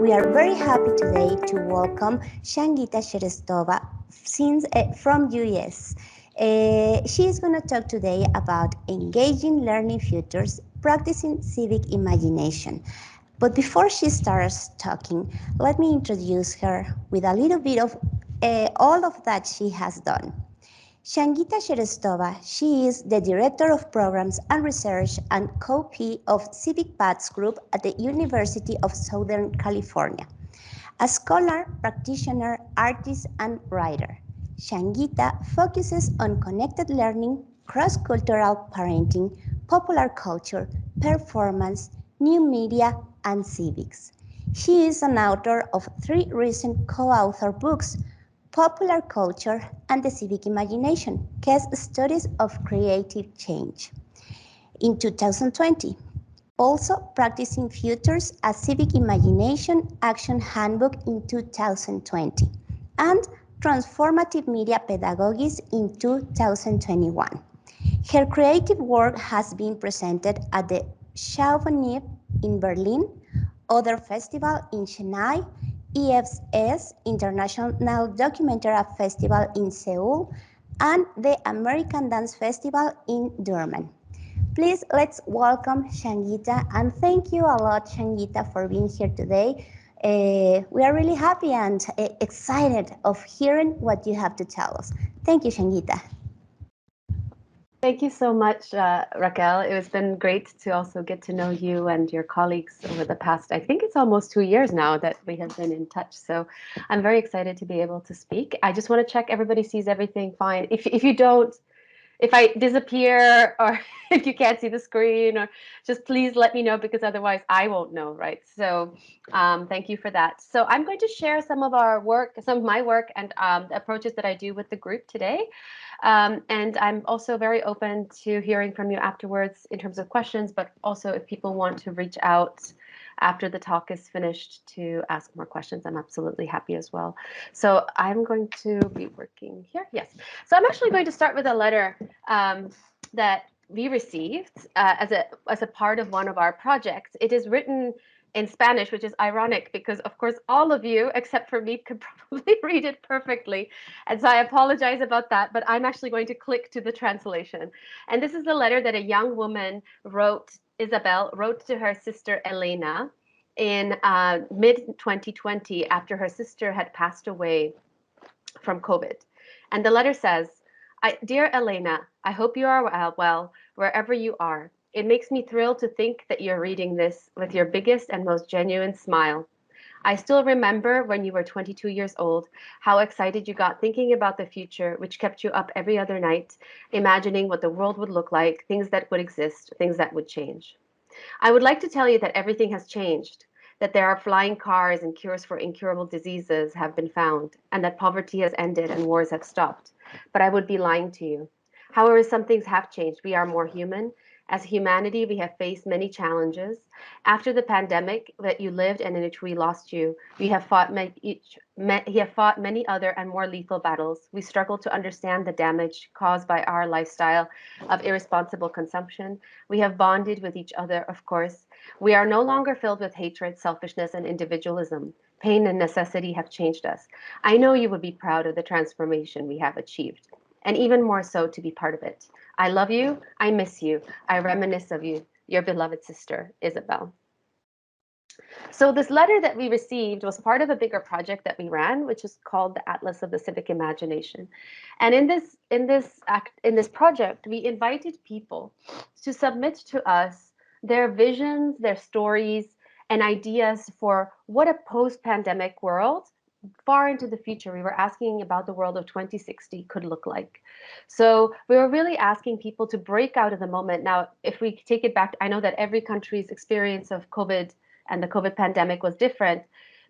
we are very happy today to welcome Sangeeta Shriastava from US. She is going to talk today about engaging learning futures, practicing civic imagination. But before she starts talking, let me introduce her with a little bit of all of that she has done. Sangeeta Shriastava, she is the Director of Programs and Research and Co-PI of Civic Paths group at the University of Southern California. A scholar, practitioner, artist, and writer, Sangeeta focuses on connected learning, cross-cultural parenting, popular culture, performance, new media, and civics. She is an author of 3 recent co-authored books, Popular Culture and the Civic Imagination, Case Studies of Creative Change, in 2020. Also, Practicing Futures, a Civic Imagination Action Handbook in 2020, and Transformative Media Pedagogies in 2021. Her creative work has been presented at the Chauvigny in Berlin, Other Festival in Chennai, EFS International Documentary Festival in Seoul, and the American Dance Festival in Durban. Please, let's welcome Sangeeta, and thank you a lot, Sangeeta, for being here today. We are really happy and excited of hearing what you have to tell us. Thank you, Sangeeta. Thank you so much, Raquel. It has been great to also get to know you and your colleagues over the past, I think it's almost 2 years now that we have been in touch. So I'm very excited to be able to speak. I just want to check everybody sees everything fine. If you don't, if I disappear or if you can't see the screen, or just please let me know, because otherwise I won't know, right? So thank you for that. So I'm going to share some of our work, some of my work and the approaches that I do with the group today. And I'm also very open to hearing from you afterwards in terms of questions, but also if people want to reach out after the talk is finished to ask more questions, I'm absolutely happy as well. So I'm going to be working here. Yes. So I'm actually going to start with a letter that we received as a part of one of our projects. It is written in Spanish, which is ironic because, of course, all of you, except for me, could probably read it perfectly. And so I apologize about that, but I'm actually going to click to the translation. And this is the letter that a young woman Isabel wrote to her sister Elena in mid-2020 after her sister had passed away from COVID. And the letter says, Dear Elena, I hope you are well wherever you are. It makes me thrilled to think that you're reading this with your biggest and most genuine smile. I still remember when you were 22 years old, how excited you got thinking about the future, which kept you up every other night, imagining what the world would look like, things that would exist, things that would change. I would like to tell you that everything has changed, that there are flying cars and cures for incurable diseases have been found, and that poverty has ended and wars have stopped. But I would be lying to you. However, some things have changed. We are more human. As humanity, we have faced many challenges. After the pandemic that you lived and in which we lost you, we have fought many other and more lethal battles. We struggle to understand the damage caused by our lifestyle of irresponsible consumption. We have bonded with each other, of course. We are no longer filled with hatred, selfishness, and individualism. Pain and necessity have changed us. I know you would be proud of the transformation we have achieved, and even more so to be part of it. I love you, I miss you, I reminisce of you, your beloved sister, Isabel. So this letter that we received was part of a bigger project that we ran, which is called the Atlas of the Civic Imagination. And in this project, we invited people to submit to us their visions, their stories, and ideas for what a post-pandemic world far into the future, we were asking about the world of 2060 could look like. So we were really asking people to break out of the moment. Now, if we take it back, I know that every country's experience of COVID and the COVID pandemic was different,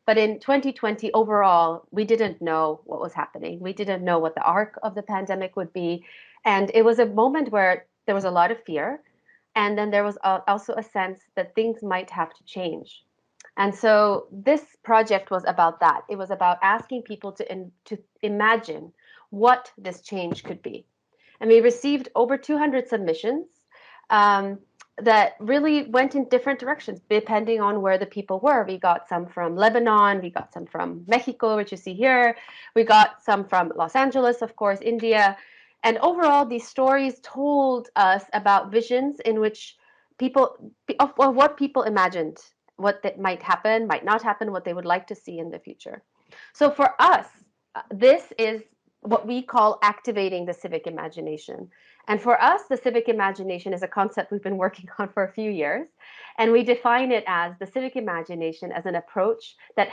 but in 2020 overall, we didn't know what was happening. We didn't know what the arc of the pandemic would be. And it was a moment where there was a lot of fear. And then there was also a sense that things might have to change. And so this project was about that. It was about asking people to imagine what this change could be. And we received over 200 submissions. that really went in different directions depending on where the people were. We got some from Lebanon, we got some from Mexico, which you see here, we got some from Los Angeles, of course, India. And overall, these stories told us about visions in which people, of what people imagined, what that might happen, might not happen, what they would like to see in the future. So for us, this is what we call activating the civic imagination. And for us, the civic imagination is a concept we've been working on for a few years. And we define it as the civic imagination as an approach that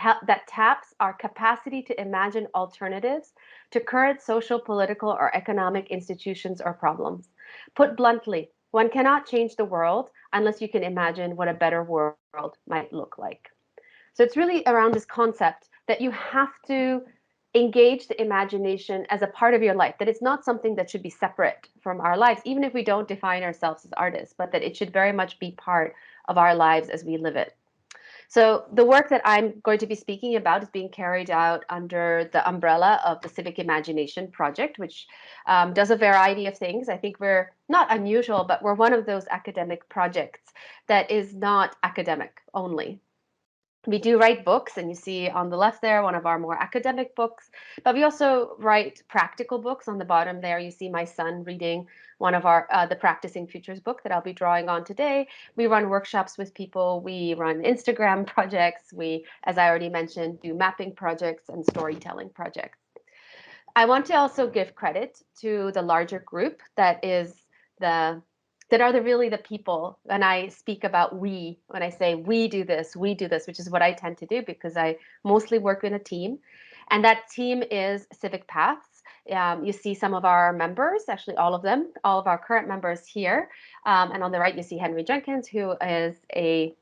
taps our capacity to imagine alternatives to current social, political, or economic institutions or problems. Put bluntly, one cannot change the world unless you can imagine what a better world might look like. So it's really around this concept that you have to engage the imagination as a part of your life, that it's not something that should be separate from our lives, even if we don't define ourselves as artists, but that it should very much be part of our lives as we live it. So the work that I'm going to be speaking about is being carried out under the umbrella of the Civic Imagination Project, which does a variety of things. I think we're not unusual, but we're one of those academic projects that is not academic only. We do write books, and you see on the left there one of our more academic books, but we also write practical books. On the bottom there, you see my son reading one of our the Practicing Futures book that I'll be drawing on today. We run workshops with people. We run Instagram projects. We, as I already mentioned, do mapping projects and storytelling projects. I want to also give credit to the larger group that are really the people. When I speak about we, when I say we do this, which is what I tend to do because I mostly work in a team. And that team is Civic Paths. You see some of our members, actually all of them, all of our current members here. And on the right, you see Henry Jenkins, who is a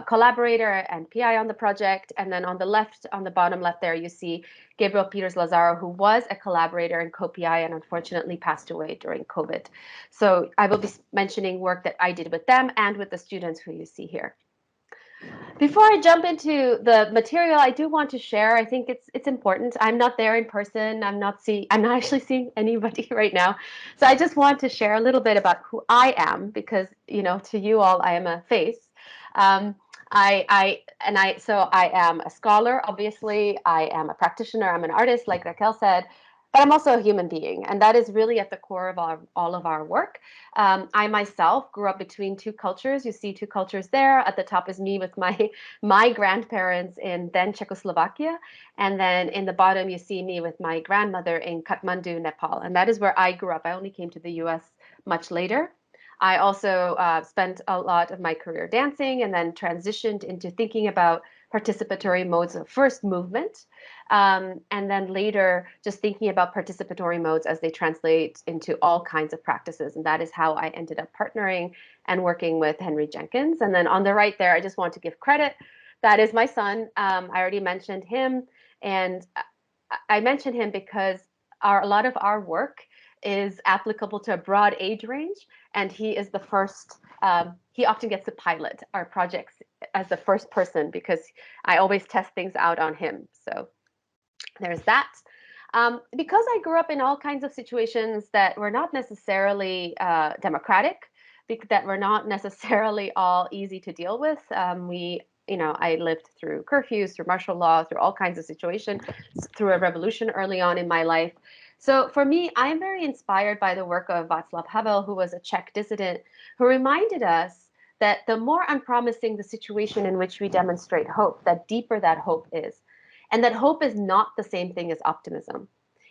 collaborator and PI on the project. And then on the left, on the bottom left there, you see Gabriel Peters Lazaro, who was a collaborator and Co-PI and unfortunately passed away during COVID. So I will be mentioning work that I did with them and with the students who you see here. Before I jump into the material, I do want to share, I think it's important. I'm not there in person. I'm not actually seeing anybody right now. So I just want to share a little bit about who I am because, you know, to you all, I am a face. So I am a scholar, obviously. I am a practitioner. I'm an artist, like Raquel said, but I'm also a human being, and that is really at the core of all of our work. I myself grew up between two cultures. You see two cultures there. At the top is me with my grandparents in then Czechoslovakia, and then in the bottom you see me with my grandmother in Kathmandu, Nepal, and that is where I grew up. I only came to the U.S. much later. I also spent a lot of my career dancing and then transitioned into thinking about participatory modes of first movement, and then later just thinking about participatory modes as they translate into all kinds of practices. And that is how I ended up partnering and working with Henry Jenkins. And then on the right there, I just want to give credit. That is my son. I already mentioned him. And I mentioned him because a lot of our work is applicable to a broad age range. And he is the first, he often gets to pilot our projects as the first person because I always test things out on him. So there's that. Because I grew up in all kinds of situations that were not necessarily democratic, that were not necessarily all easy to deal with. I lived through curfews, through martial law, through all kinds of situations, through a revolution early on in my life. So for me, I am very inspired by the work of Václav Havel, who was a Czech dissident, who reminded us that the more unpromising the situation in which we demonstrate hope, the deeper that hope is. And that hope is not the same thing as optimism.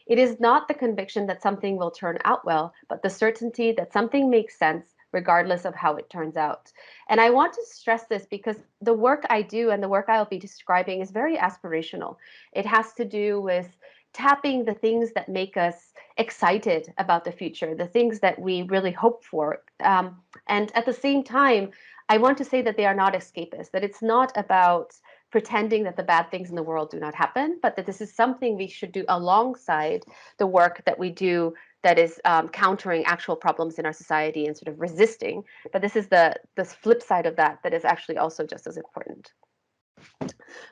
It is not the conviction that something will turn out well, but the certainty that something makes sense regardless of how it turns out. And I want to stress this because the work I do and the work I'll be describing is very aspirational. It has to do with tapping the things that make us excited about the future, the things that we really hope for. And at the same time, I want to say that they are not escapist, that it's not about pretending that the bad things in the world do not happen, but that this is something we should do alongside the work that we do that is countering actual problems in our society and sort of resisting. But this is the flip side of that is actually also just as important.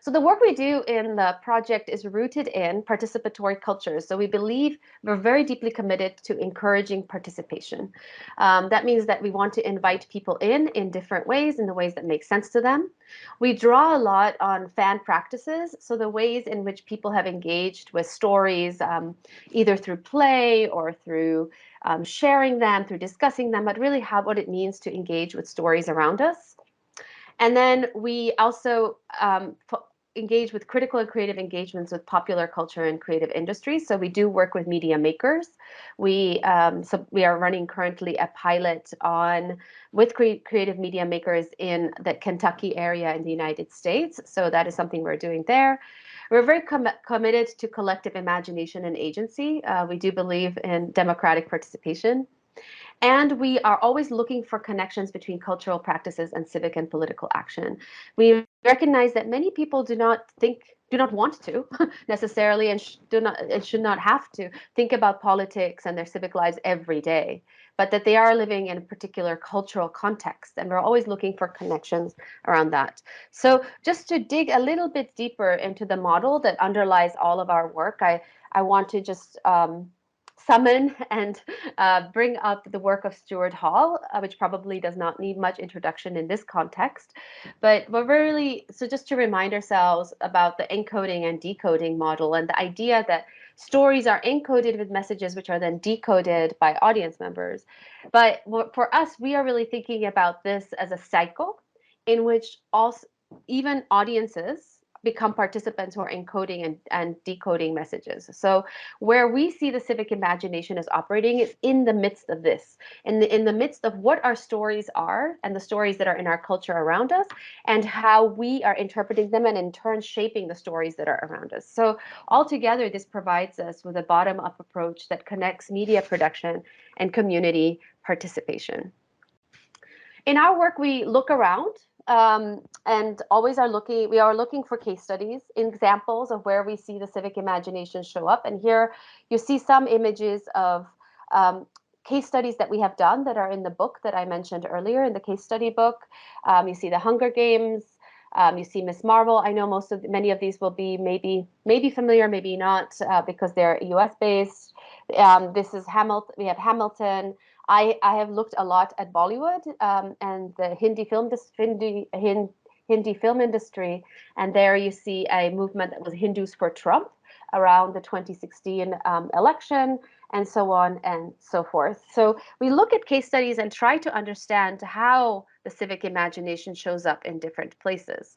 So the work we do in the project is rooted in participatory cultures. So we believe we're very deeply committed to encouraging participation. That means that we want to invite people in different ways, in the ways that make sense to them. We draw a lot on fan practices, so the ways in which people have engaged with stories, either through play or through sharing them, through discussing them, but really what it means to engage with stories around us. And then we also engage with critical and creative engagements with popular culture and creative industries. So we do work with media makers. We are running currently a pilot with creative media makers in the Kentucky area in the United States. So that is something we're doing there. We're very committed to collective imagination and agency. We do believe in democratic participation. And we are always looking for connections between cultural practices and civic and political action. We recognize that many people do not want to necessarily, and should not have to think about politics and their civic lives every day, but that they are living in a particular cultural context, and we're always looking for connections around that. So just to dig a little bit deeper into the model that underlies all of our work, I want to just summon and bring up the work of Stuart Hall, which probably does not need much introduction in this context. But so just to remind ourselves about the encoding and decoding model, and the idea that stories are encoded with messages which are then decoded by audience members. But for us, we are really thinking about this as a cycle in which even audiences become participants who are encoding and decoding messages. So where we see the civic imagination as operating is in the midst of this, in the midst of what our stories are and the stories that are in our culture around us, and how we are interpreting them and in turn shaping the stories that are around us. So altogether, this provides us with a bottom-up approach that connects media production and community participation. In our work, we look around and always we are looking for case studies, examples of where we see the civic imagination show up. And here you see some images of case studies that we have done that are in the book that I mentioned earlier, in the case study book. You see the Hunger Games. You see Miss Marvel. I know many of these will be maybe familiar, maybe not, because they're US based. This is Hamilton. We have Hamilton. I have looked a lot at Bollywood and the Hindi film industry, and there you see a movement that was Hindus for Trump around the 2016 election, and so on and so forth. So we look at case studies and try to understand how the civic imagination shows up in different places.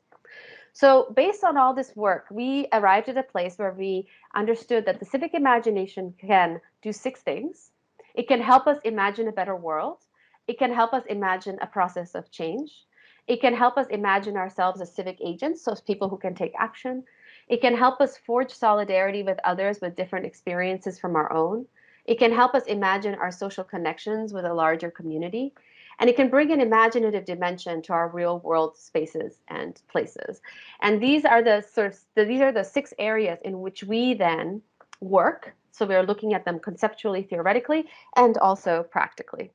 So based on all this work, we arrived at a place where we understood that the civic imagination can do 6 things. It can help us imagine a better world. It can help us imagine a process of change. It can help us imagine ourselves as civic agents, so as people who can take action. It can help us forge solidarity with others with different experiences from our own. It can help us imagine our social connections with a larger community. And it can bring an imaginative dimension to our real world spaces and places. And these are the 6 areas in which we then work. So we are looking at them conceptually, theoretically, and also practically.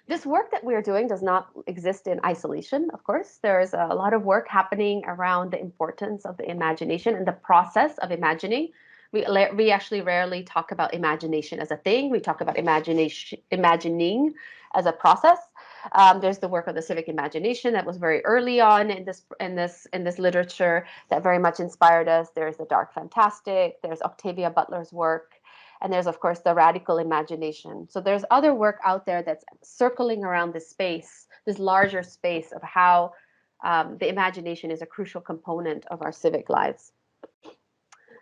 This work that we are doing does not exist in isolation, of course. There's a lot of work happening around the importance of the imagination and the process of imagining. We actually rarely talk about imagination as a thing. We talk about imagining as a process. There's the work of the civic imagination that was very early on in this literature that very much inspired us. There's the dark fantastic. There's Octavia Butler's work, and there's of course the radical imagination. So there's other work out there that's circling around this space, this larger space of how the imagination is a crucial component of our civic lives.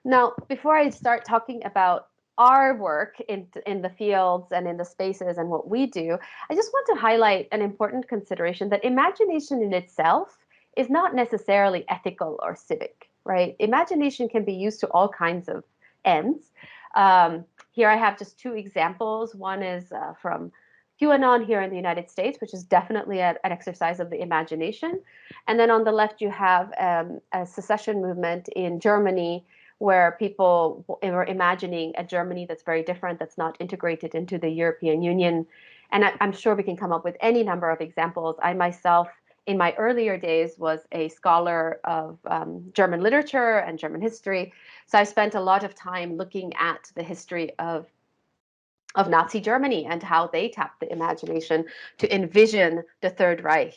Now, before I start talking about our work in the fields and in the spaces and what we do, I just want to highlight an important consideration that imagination in itself is not necessarily ethical or civic, right? Imagination can be used to all kinds of ends. Here I have just 2 examples. One is from QAnon here in the United States, which is definitely an exercise of the imagination. And then on the left, you have a secession movement in Germany, where people were imagining a Germany that's very different, that's not integrated into the European Union. And I'm sure we can come up with any number of examples. I myself in my earlier days was a scholar of German literature and German history. So I spent a lot of time looking at the history of Nazi Germany and how they tapped the imagination to envision the Third Reich.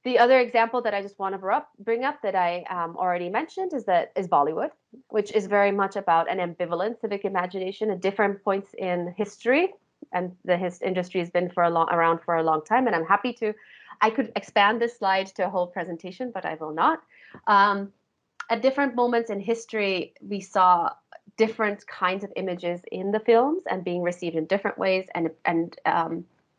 The other example that I just want to bring up that I already mentioned is Bollywood, which is very much about an ambivalent civic imagination at different points in history. And the industry has been around for a long time, and I'm happy to. I could expand this slide to a whole presentation, but I will not. At different moments in history, we saw different kinds of images in the films and being received in different ways and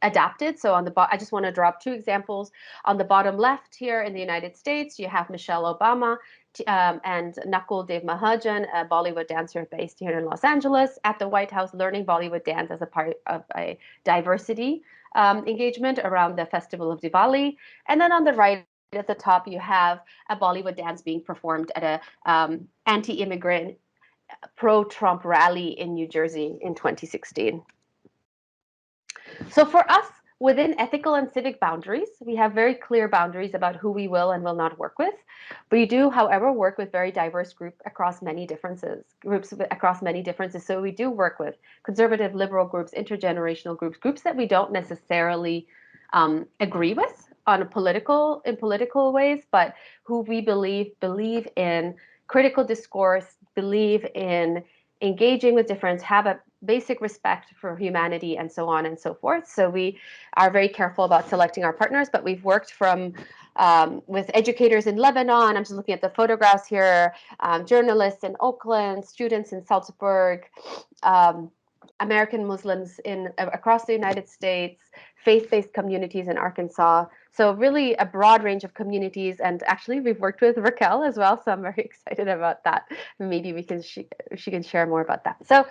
adapted. So I just want to drop two examples. On the bottom left here in the United States, you have Michelle Obama and Nakul Dev Mahajan, a Bollywood dancer based here in Los Angeles, at the White House learning Bollywood dance as a part of a diversity engagement around the festival of Diwali. And then on the right at the top, you have a Bollywood dance being performed at a anti-immigrant pro-Trump rally in New Jersey in 2016. So for us, within ethical and civic boundaries, we have very clear boundaries about who we will and will not work with. We do, however, work with very diverse groups across many differences. So we do work with conservative, liberal groups, intergenerational groups that we don't necessarily agree with in political ways, but who we believe in critical discourse, believe in engaging with difference, have a basic respect for humanity, and so on and so forth. So we are very careful about selecting our partners, but we've worked with educators in Lebanon. I'm just looking at the photographs here, journalists in Oakland, students in Salzburg, American Muslims across the United States, faith-based communities in Arkansas. So really a broad range of communities, and actually we've worked with Raquel as well, so I'm very excited about that. Maybe she can share more about that. So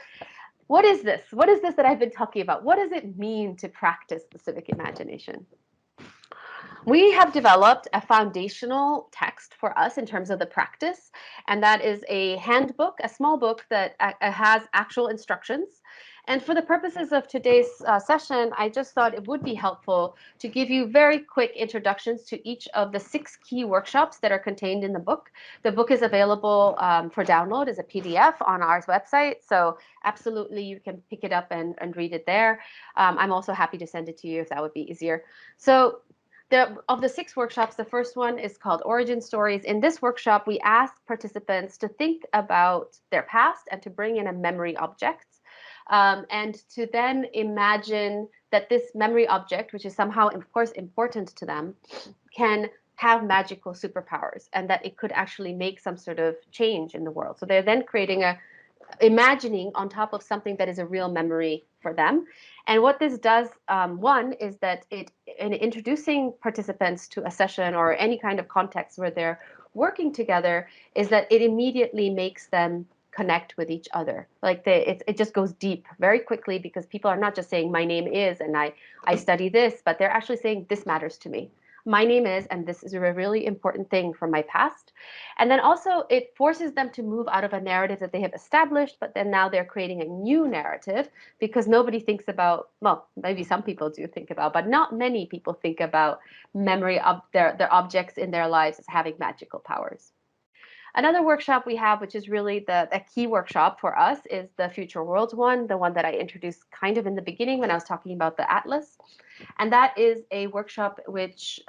what is this? What is this that I've been talking about? What does it mean to practice the civic imagination? We have developed a foundational text for us in terms of the practice, and that is a handbook, a small book that has actual instructions. And for the purposes of today's session, I just thought it would be helpful to give you very quick introductions to each of the 6 key workshops that are contained in the book. The book is available for download as a PDF on our website, so absolutely you can pick it up and read it there. I'm also happy to send it to you if that would be easier. So of the 6 workshops, the first one is called Origin Stories. In this workshop, we ask participants to think about their past and to bring in a memory object. And to then imagine that this memory object, which is somehow, of course, important to them, can have magical superpowers and that it could actually make some sort of change in the world. So they're then imagining on top of something that is a real memory for them. And what this does, one, is that in introducing participants to a session or any kind of context where they're working together, is that it immediately makes them connect with each other. Like it just goes deep very quickly, because people are not just saying my name is and I study this, but they're actually saying this matters to me. My name is, and this is a really important thing from my past. And then also it forces them to move out of a narrative that they have established, but then now they're creating a new narrative, because nobody thinks about, well, maybe some people do think about, but not many people think about memory of their objects in their lives as having magical powers. Another workshop we have, which is really a key workshop for us, is the Future Worlds one, the one that I introduced kind of in the beginning when I was talking about the Atlas. And that is a workshop which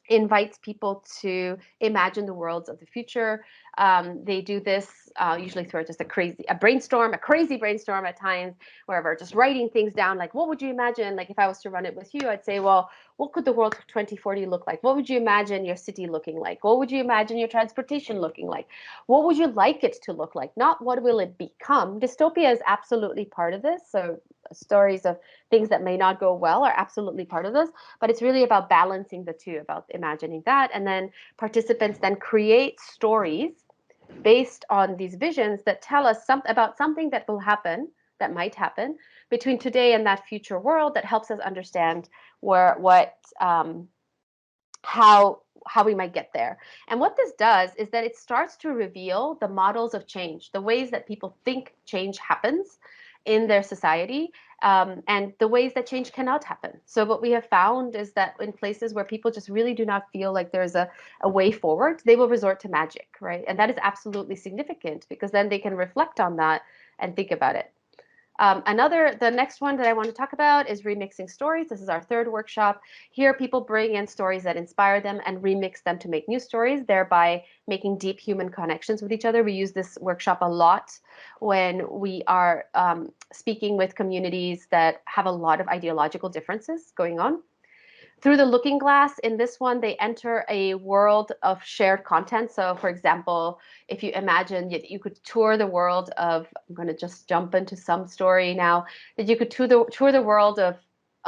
invites people to imagine the worlds of the future. They do this usually through just a crazy brainstorm at times, where we're just writing things down, like, what would you imagine? Like if I was to run it with you, I'd say, well, what could the world of 2040 look like? What would you imagine your city looking like? What would you imagine your transportation looking like? What would you like it to look like? Not what will it become. Dystopia is absolutely part of this. So stories of things that may not go well are absolutely part of this, but it's really about balancing the two, about imagining that. And then participants then create stories based on these visions that tell us about something that will happen, that might happen between today and that future world, that helps us understand how we might get there. And what this does is that it starts to reveal the models of change, the ways that people think change happens, in their society, and the ways that change cannot happen. So what we have found is that in places where people just really do not feel like there's a way forward, they will resort to magic, right? And that is absolutely significant because then they can reflect on that and think about it. The next one that I want to talk about is Remixing Stories. This is our third workshop. Here, people bring in stories that inspire them and remix them to make new stories, thereby making deep human connections with each other. We use this workshop a lot when we are speaking with communities that have a lot of ideological differences going on. Through the looking glass, in this one, they enter a world of shared content. So, for example, if you imagine you could tour the world of, I'm going to just jump into some story now, that you could tour the world of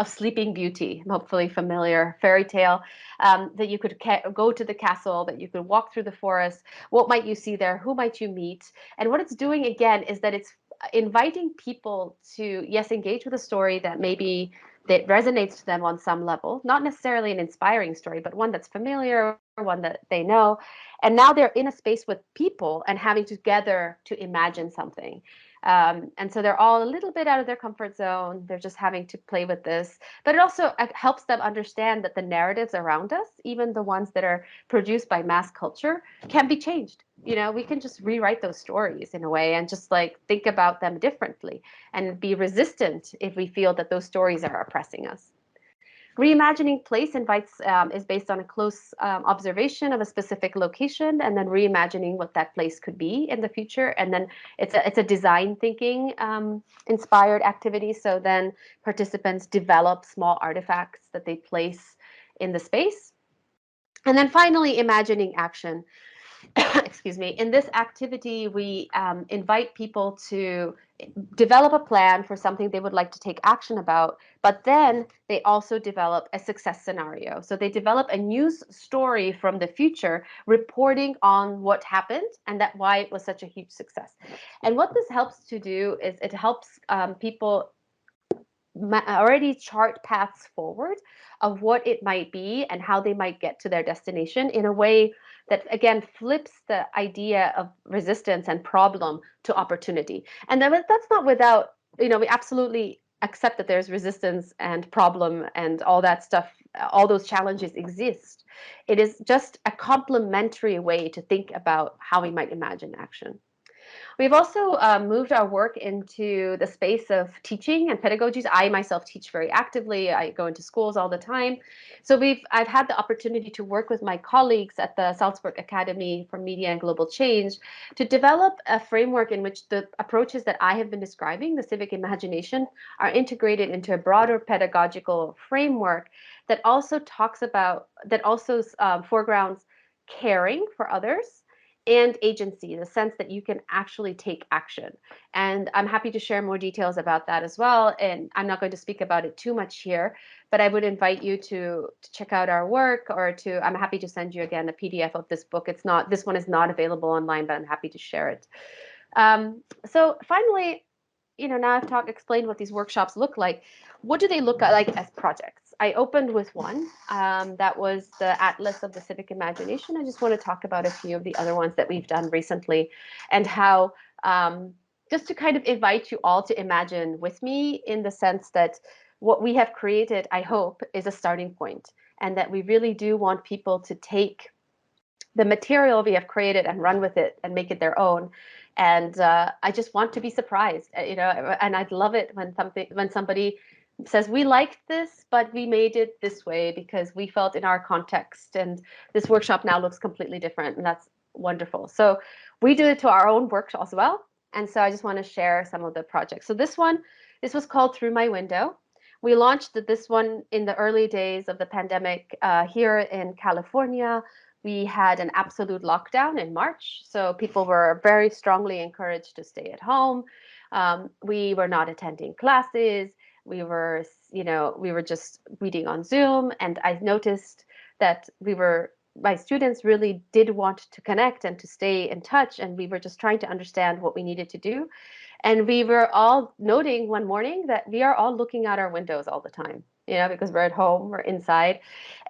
Sleeping Beauty, hopefully familiar fairy tale, that you could go to the castle, that you could walk through the forest. What might you see there? Who might you meet? And what it's doing again is that it's inviting people to, yes, engage with a story that maybe that resonates to them on some level, not necessarily an inspiring story, but one that's familiar, one that they know. And now they're in a space with people and having together to imagine something. And so they're all a little bit out of their comfort zone. They're just having to play with this. But it also helps them understand that the narratives around us, even the ones that are produced by mass culture, can be changed. You know, we can just rewrite those stories in a way and just like think about them differently and be resistant if we feel that those stories are oppressing us. Reimagining Place is based on a close observation of a specific location and then reimagining what that place could be in the future. And then it's a design thinking inspired activity. So then participants develop small artifacts that they place in the space. And then finally, imagining action. Excuse me. In this activity, we invite people to develop a plan for something they would like to take action about, but then they also develop a success scenario. So they develop a news story from the future, reporting on what happened and that why it was such a huge success. And what this helps to do is it helps people already chart paths forward of what it might be and how they might get to their destination in a way that again flips the idea of resistance and problem to opportunity. And then that's not without, we absolutely accept that there's resistance and problem and all that stuff, all those challenges exist. It is just a complementary way to think about how we might imagine action. We've also moved our work into the space of teaching and pedagogies. I myself teach very actively. I go into schools all the time. So I've had the opportunity to work with my colleagues at the Salzburg Academy for Media and Global Change to develop a framework in which the approaches that I have been describing, the civic imagination, are integrated into a broader pedagogical framework that also foregrounds caring for others and agency, the sense that you can actually take action. And I'm happy to share more details about that as well. And I'm not going to speak about it too much here, but I would invite you to check out our work I'm happy to send you again a PDF of this book. This one is not available online, but I'm happy to share it. So finally, now I've explained what these workshops look like. What do they look like as projects? I opened with one that was the Atlas of the Civic Imagination. I just want to talk about a few of the other ones that we've done recently and how just to kind of invite you all to imagine with me in the sense that what we have created, I hope, is a starting point and that we really do want people to take the material we have created and run with it and make it their own. And I just want to be surprised, and I'd love it when somebody says, we liked this, but we made it this way because we felt in our context, and this workshop now looks completely different, and that's wonderful. So we do it to our own work as well. And so I just want to share some of the projects. So this was called Through My Window. We launched this one in the early days of the pandemic here in California. We had an absolute lockdown in March, so people were very strongly encouraged to stay at home. We were not attending classes. We were just reading on Zoom, and I noticed that my students really did want to connect and to stay in touch, and we were just trying to understand what we needed to do. And we were all noting one morning that we are all looking out our windows all the time, because we're at home, we're inside.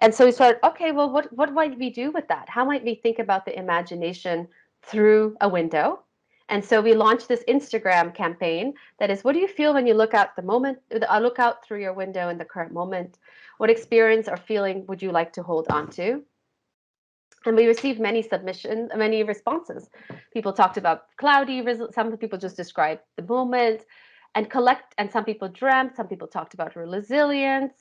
And so we started, okay, well, what might we do with that? How might we think about the imagination through a window? And so we launched this Instagram campaign that is, what do you feel when you look out look out through your window in the current moment? What experience or feeling would you like to hold on to? And we received many submissions, many responses. People talked about cloudy, some people just described the moment, and some people dreamt, some people talked about resilience.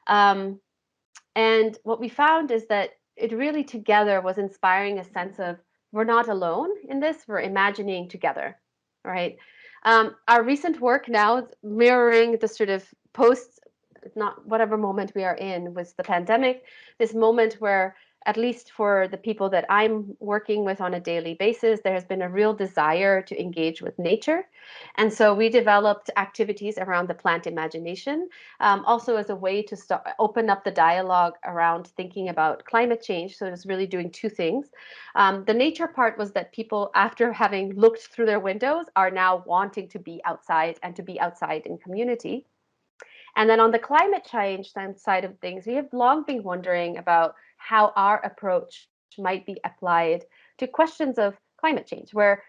And what we found is that it really together was inspiring a sense of, we're not alone in this, we're imagining together, right? Our recent work now is mirroring the sort of post, not whatever moment we are in with the pandemic, this moment where, at least for the people that I'm working with on a daily basis, there has been a real desire to engage with nature. And so we developed activities around the plant imagination, also as a way to open up the dialogue around thinking about climate change. So it was really doing two things. The nature part was that people, after having looked through their windows, are now wanting to be outside and to be outside in community. And then on the climate change side of things, we have long been wondering about how our approach might be applied to questions of climate change, where,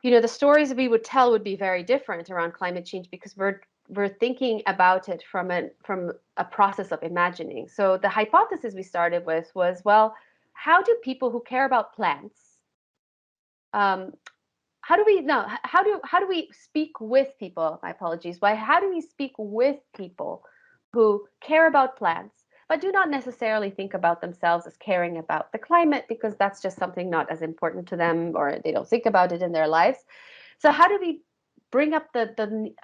you know, the stories we would tell would be very different around climate change because we're thinking about it from a process of imagining. So the hypothesis we started with was, well, how do people who care about plants, how do we speak with people? My apologies. How do we speak with people who care about plants, but do not necessarily think about themselves as caring about the climate, because that's just something not as important to them, or they don't think about it in their lives. So how do we bring up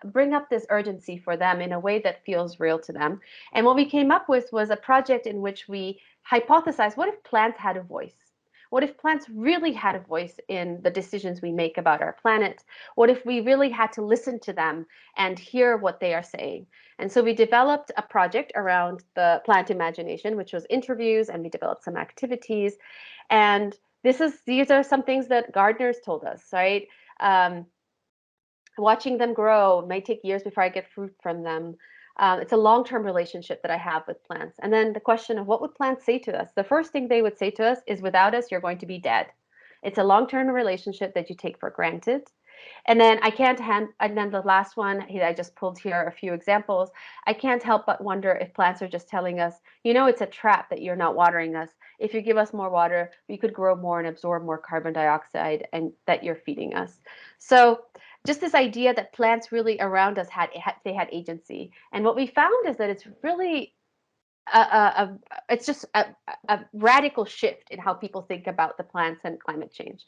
bring up this urgency for them in a way that feels real to them? And what we came up with was a project in which we hypothesized, what if plants had a voice? What if plants really had a voice in the decisions we make about our planet? What if we really had to listen to them and hear what they are saying? And so we developed a project around the plant imagination, which was interviews, and we developed some activities. And these are some things that gardeners told us, right? Watching them grow, it may take years before I get fruit from them. It's a long-term relationship that I have with plants. And then the question of, what would plants say to us? The first thing they would say to us is, without us, you're going to be dead. It's a long-term relationship that you take for granted. And then and then the last one, I just pulled here a few examples. I can't help but wonder if plants are just telling us, you know, it's a trap that you're not watering us. If you give us more water, we could grow more and absorb more carbon dioxide, and that you're feeding us. So just this idea that plants really around us had agency. And what we found is that it's really it's just a radical shift in how people think about the plants and climate change.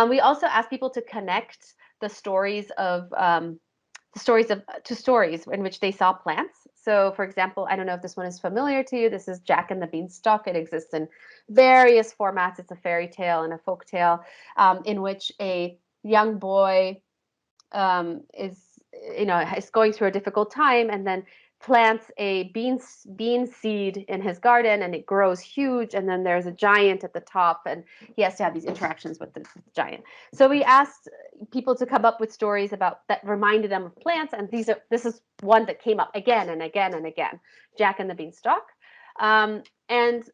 We also asked people to connect the stories to stories in which they saw plants. So, for example, I don't know if this one is familiar to you. This is Jack and the Beanstalk. It exists in various formats. It's a fairy tale and a folk tale in which a young boy is going through a difficult time, and then plants a bean seed in his garden, and it grows huge, and then there's a giant at the top, and he has to have these interactions with the giant. So we asked people to come up with stories about that reminded them of plants, and this is one that came up again and again and again, Jack and the Beanstalk. And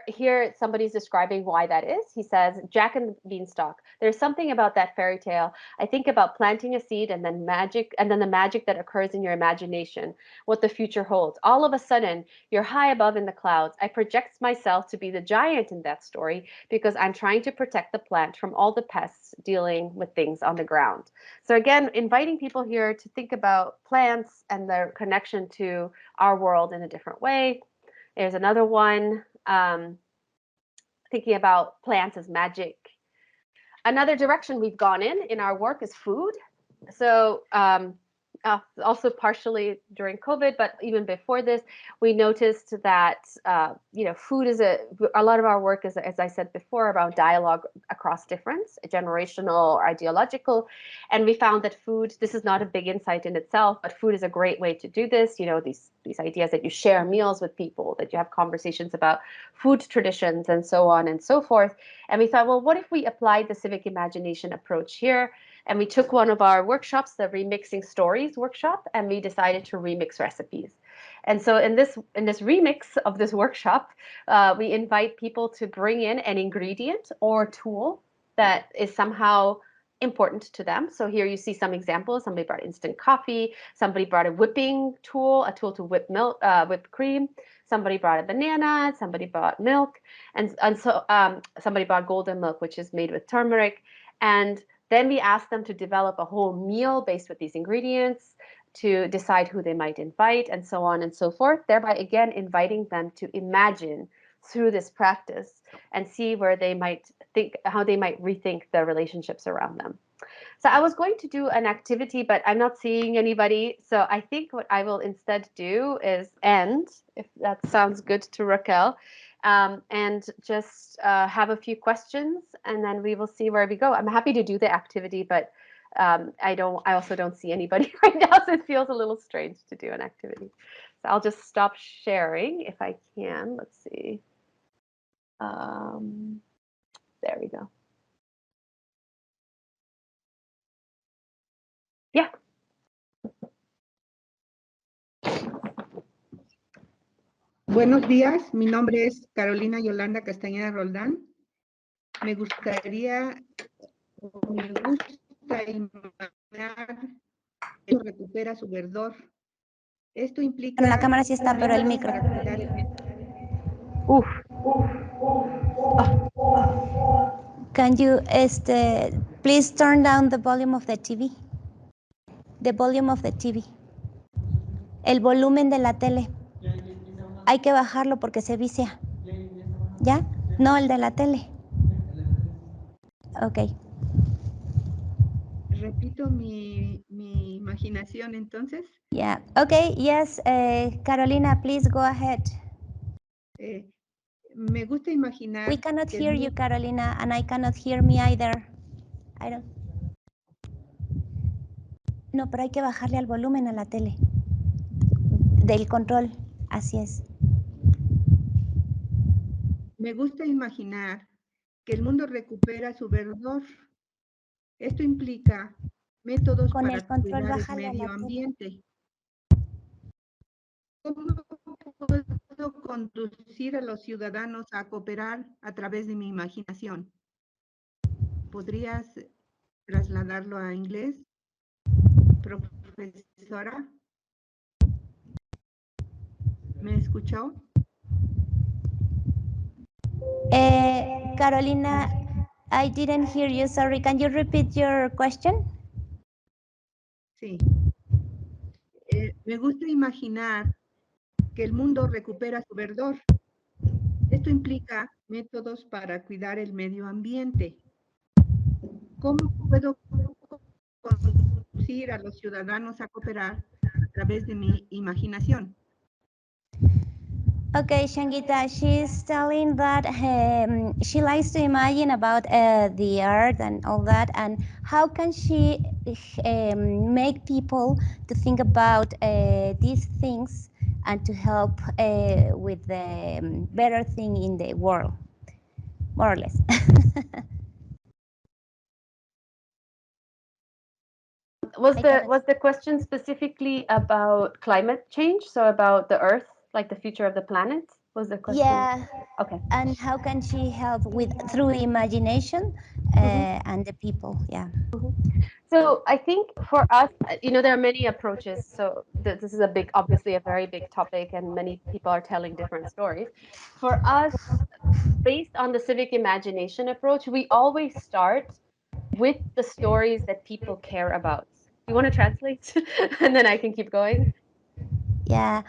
here somebody's describing why that is. He says, Jack and the Beanstalk. There's something about that fairy tale. I think about planting a seed and then the magic that occurs in your imagination, what the future holds. All of a sudden, you're high above in the clouds. I project myself to be the giant in that story because I'm trying to protect the plant from all the pests dealing with things on the ground. So again, inviting people here to think about plants and their connection to our world in a different way. There's another one, thinking about plants as magic. Another direction we've gone in our work is food. So also partially during COVID, but even before this, we noticed that food is a lot of our work is, as I said before, around dialogue across difference, generational or ideological, and we found that food. This is not a big insight in itself, but food is a great way to do this. You know, these ideas that you share meals with people, that you have conversations about food traditions, and so on and so forth. And we thought, well, what if we applied the civic imagination approach here? And we took one of our workshops, the Remixing Stories workshop, and we decided to remix recipes. And so in this remix of this workshop, we invite people to bring in an ingredient or tool that is somehow important to them. So here you see some examples. Somebody brought instant coffee. Somebody brought a whipping tool, a tool to whip milk, whip cream. Somebody brought a banana. Somebody brought milk, and so somebody brought golden milk, which is made with turmeric. And then we asked them to develop a whole meal based with these ingredients, to decide who they might invite, and so on and so forth, thereby again inviting them to imagine through this practice and see where they might think, how they might rethink the relationships around them. So I was going to do an activity, but I'm not seeing anybody. So I think what I will instead do is end, if that sounds good to Raquel, and just have a few questions, and then we will see where we go. I'm happy to do the activity, but I also don't see anybody right now, so it feels a little strange to do an activity. So I'll just stop sharing if I can. Let's see. There we go. Yeah. Buenos días, mi nombre es Carolina Yolanda Castañeda Roldán. Me gusta imaginar que recupera su verdor. Esto implica... Bueno, la cámara sí está, pero el micro. Can you please turn down the volume of the TV? The volume of the TV. El volumen de la tele. Hay que bajarlo porque se vicia. ¿Ya? No, el de la tele. Ok. Repito mi imaginación entonces. Yeah. Okay. Yes, Carolina, please go ahead. Me gusta imaginar... We cannot hear you, Carolina, and I cannot hear me either. I don't... No, pero hay que bajarle al volumen a la tele. Del control, así es. Me gusta imaginar que el mundo recupera su verdor. Esto implica métodos Con para el control, cuidar el bájale a medio la ambiente. ¿Cómo puedo conducir a los ciudadanos a cooperar a través de mi imaginación? ¿Podrías trasladarlo a inglés, profesora? ¿Me escuchó? Carolina, I didn't hear you. Sorry. Can you repeat your question? Sí. Me gusta imaginar que el mundo recupera su verdor. Esto implica métodos para cuidar el medio ambiente. ¿Cómo puedo conducir a los ciudadanos a cooperar a través de mi imaginación? Okay, Sangeeta, she's telling that she likes to imagine about the earth and all that, and how can she make people to think about these things and to help with the better thing in the world, more or less. Was the question specifically about climate change? So about the Earth, like the future of the planet? Was the question? Yeah. Okay. And how can she help through imagination and the people? Yeah. So I think for us, there are many approaches. So this is obviously a very big topic, and many people are telling different stories. For us, based on the civic imagination approach, we always start with the stories that people care about. You want to translate? And then I can keep going? Yeah.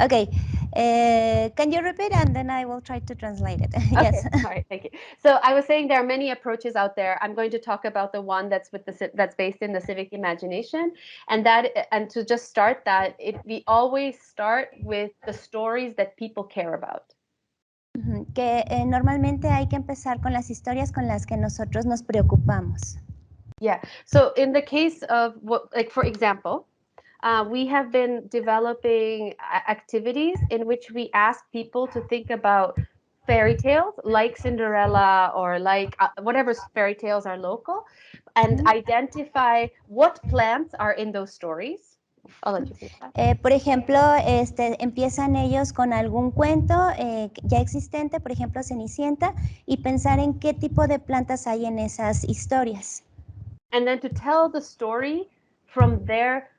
Okay. Can you repeat, and then I will try to translate it. Okay. Yes. All right. Thank you. So I was saying there are many approaches out there. I'm going to talk about the one that's based in the civic imagination, and to just start that, we always start with the stories that people care about. Que normalmente hay que empezar con las historias con las que nosotros nos preocupamos. Yeah. So in the case of for example, we have been developing activities in which we ask people to think about fairy tales like Cinderella or like whatever fairy tales are local, and identify what plants are in those stories. I'll let you finish that. Por ejemplo, empiezan ellos con algún cuento ya existente, por ejemplo Cenicienta, y pensar en qué tipo de plantas hay en esas historias. and then to tell the story from their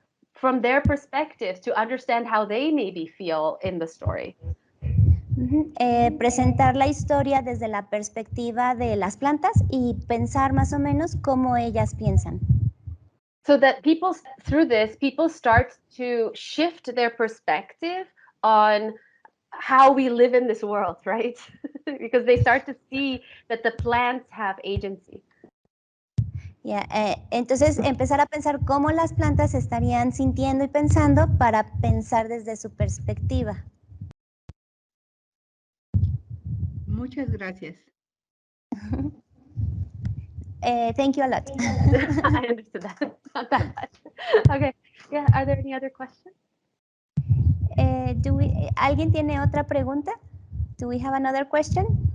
perspective, to understand how they maybe feel in the story. Presentar la historia desde la perspectiva de las plantas y pensar más o menos cómo ellas piensan. So that through this, people start to shift their perspective on how we live in this world, right? Because they start to see that the plants have agency. Yeah, entonces empezar a pensar cómo las plantas estarían sintiendo y pensando para pensar desde su perspectiva. Muchas gracias. Thank you a lot. I understood that. Not that much. Okay. Yeah. Are there any other questions? ¿Alguien tiene otra pregunta? Do we have another question?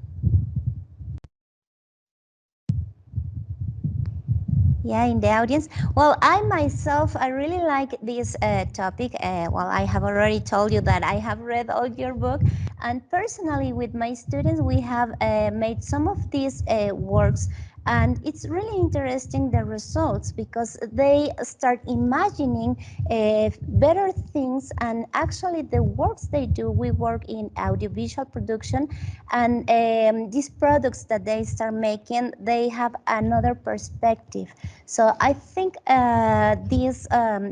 Yeah, in the audience. Well, I myself, I really like this topic. Well, I have already told you that I have read all your book, and personally with my students, we have made some of these works, and it's really interesting, the results, because they start imagining better things, and actually the works they do, we work in audiovisual production, and these products that they start making, they have another perspective. So I think this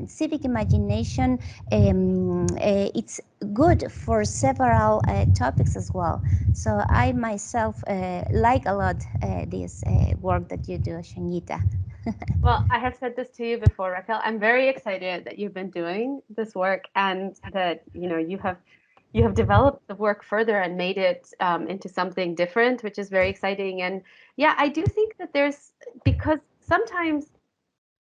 civic imagination, it's good for several topics as well. So I myself like a lot this work that you do, Sangeeta. Well, I have said this to you before, Raquel. I'm very excited that you've been doing this work, and that you have developed the work further and made it into something different, which is very exciting. And yeah, I do think that because sometimes,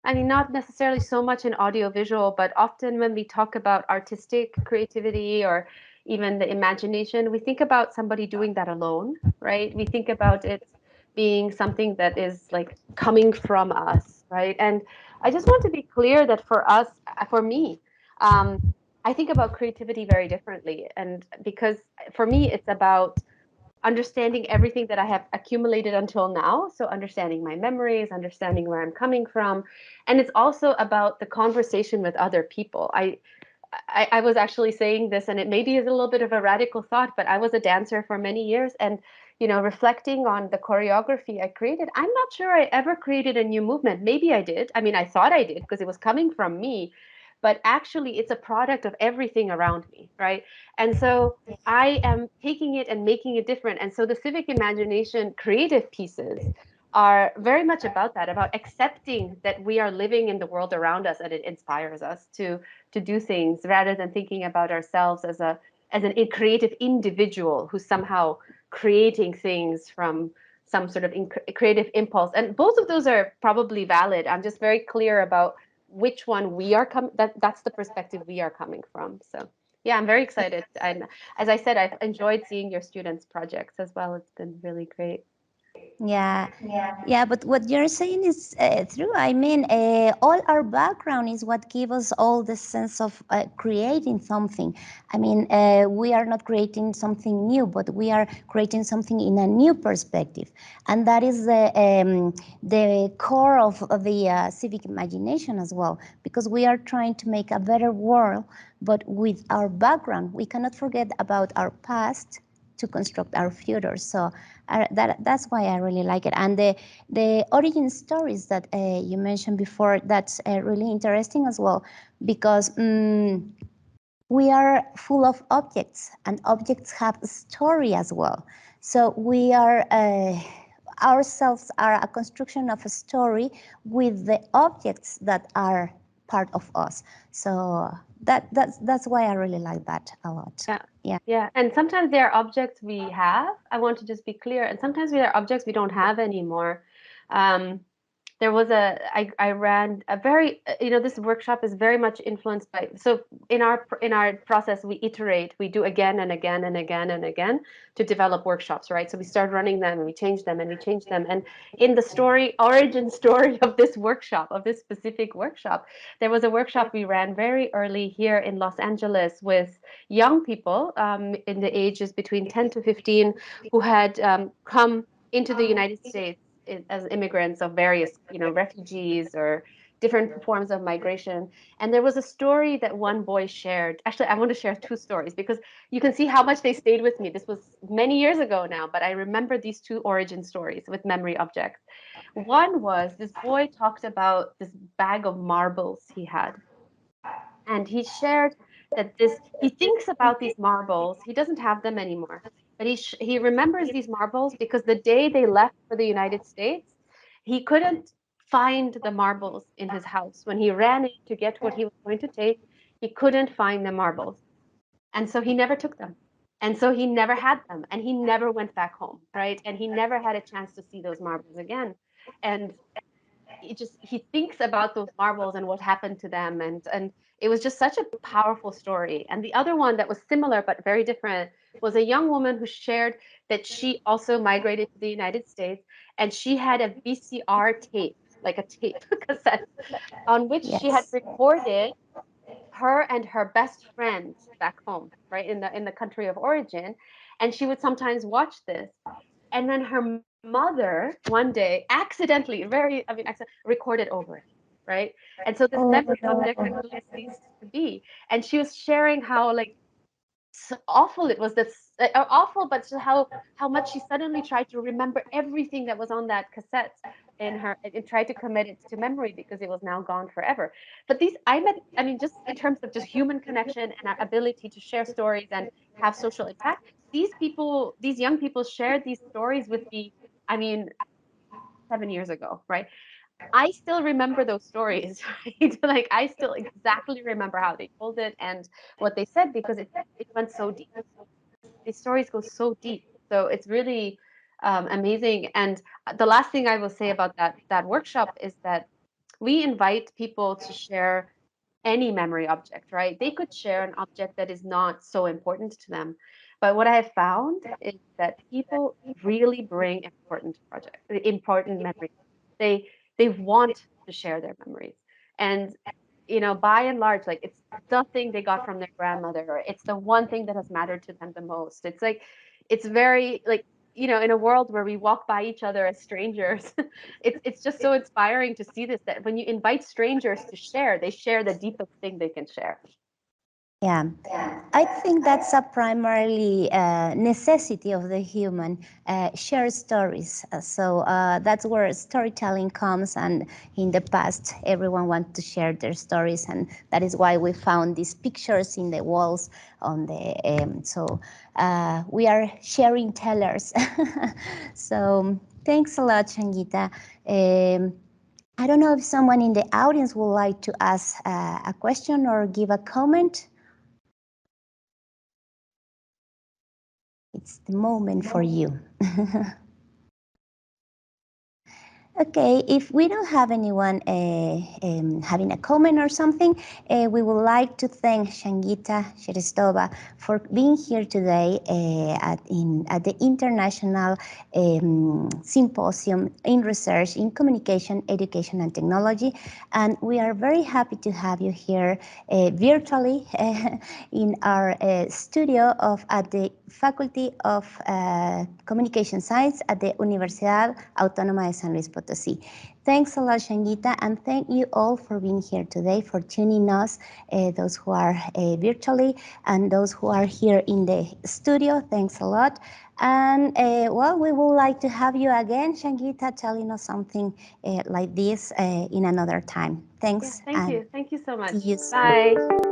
I mean, not necessarily so much in audiovisual, but often when we talk about artistic creativity or even the imagination, we think about somebody doing that alone, right? We think about it being something that is like coming from us, right? And I just want to be clear that for me, I think about creativity very differently. And because for me, it's about understanding everything that I have accumulated until now. So understanding my memories, understanding where I'm coming from. And it's also about the conversation with other people. I was actually saying this, and it maybe is a little bit of a radical thought, but I was a dancer for many years, and reflecting on the choreography I created, I'm not sure I ever created a new movement. Maybe I did. I mean, I thought I did because it was coming from me, but actually it's a product of everything around me, right? And so I am taking it and making it different. And so the civic imagination creative pieces are very much about that, about accepting that we are living in the world around us, and it inspires us to do things rather than thinking about ourselves as a creative individual who's somehow creating things from some sort of creative impulse. And both of those are probably valid. I'm just very clear about which one we are that's the perspective we are coming from. So yeah, I'm very excited. And as I said, I've enjoyed seeing your students' projects as well. It's been really great. Yeah, but what you're saying is true. I mean, all our background is what gives us all the sense of creating something. I mean, we are not creating something new, but we are creating something in a new perspective. And that is the core of the civic imagination as well, because we are trying to make a better world, but with our background. We cannot forget about our past to construct our future. So that's why I really like it. And the origin stories that you mentioned before, that's really interesting as well, because we are full of objects, and objects have a story as well. So we are ourselves are a construction of a story with the objects that are part of us. So that's why I really like that a lot. Yeah. And sometimes there are objects we have. I want to just be clear. And sometimes there are objects we don't have anymore. There was I ran a very, this workshop is very much influenced by, so in our process, we iterate, we do again and again and again and again to develop workshops, right? So we start running them and we change them and we change them. And in the origin story of this workshop, of this specific workshop, there was a workshop we ran very early here in Los Angeles with young people in the ages between 10 to 15 who had come into the United States as immigrants of various, refugees or different forms of migration. And there was a story that one boy shared. Actually, I want to share two stories because you can see how much they stayed with me. This was many years ago now, but I remember these two origin stories with memory objects. One was this boy talked about this bag of marbles he had. And he shared that he thinks about these marbles. He doesn't have them anymore, but he remembers these marbles because the day they left for the United States, he couldn't find the marbles in his house. When he ran in to get what he was going to take, he couldn't find the marbles. And so he never took them. And so he never had them, and he never went back home, right? And he never had a chance to see those marbles again. And he thinks about those marbles and what happened to them, and it was just such a powerful story. And the other one that was similar but very different was a young woman who shared that she also migrated to the United States, and she had a VCR tape, like a tape cassette, on which she had recorded her and her best friend back home, right, in the country of origin. And she would sometimes watch this, and then her mother one day accidentally, recorded over it, right? And so this memory object actually ceased to be. And she was sharing how so awful it was, awful, but how much she suddenly tried to remember everything that was on that cassette in her, and tried to commit it to memory because it was now gone forever. But just in terms of just human connection and our ability to share stories and have social impact, these young people shared these stories with me, 7 years ago, right? I still remember those stories, right? I still exactly remember how they told it and what they said because it went so deep. These stories go so deep. So it's really amazing. And the last thing I will say about that workshop is that we invite people to share any memory object, right? They could share an object that is not so important to them. But what I have found is that people really bring important memories. They want to share their memories. And by and large, it's the thing they got from their grandmother, or it's the one thing that has mattered to them the most. It's very in a world where we walk by each other as strangers, it's just so inspiring to see this, that when you invite strangers to share, they share the deepest thing they can share. Yeah, I think that's a primarily necessity of the human, share stories. So that's where storytelling comes, and in the past everyone wanted to share their stories, and that is why we found these pictures in the walls on the, so we are sharing tellers. So thanks a lot, Sangeeta. I don't know if someone in the audience would like to ask a question or give a comment. It's the moment for you. Okay, if we don't have anyone having a comment or something, we would like to thank Sangeeta Shriastava for being here today at the International Symposium in Research in Communication, Education and Technology. And we are very happy to have you here virtually in our studio at the Faculty of Communication Science at the Universidad Autónoma de San Luis Potosí. Thanks a lot, Sangeeta, and thank you all for being here today, for tuning us, those who are virtually and those who are here in the studio. Thanks a lot. And well, we would like to have you again, Sangeeta, telling us something like this in another time. Thanks. Yeah, thank you. Thank you so much. See you soon. Bye.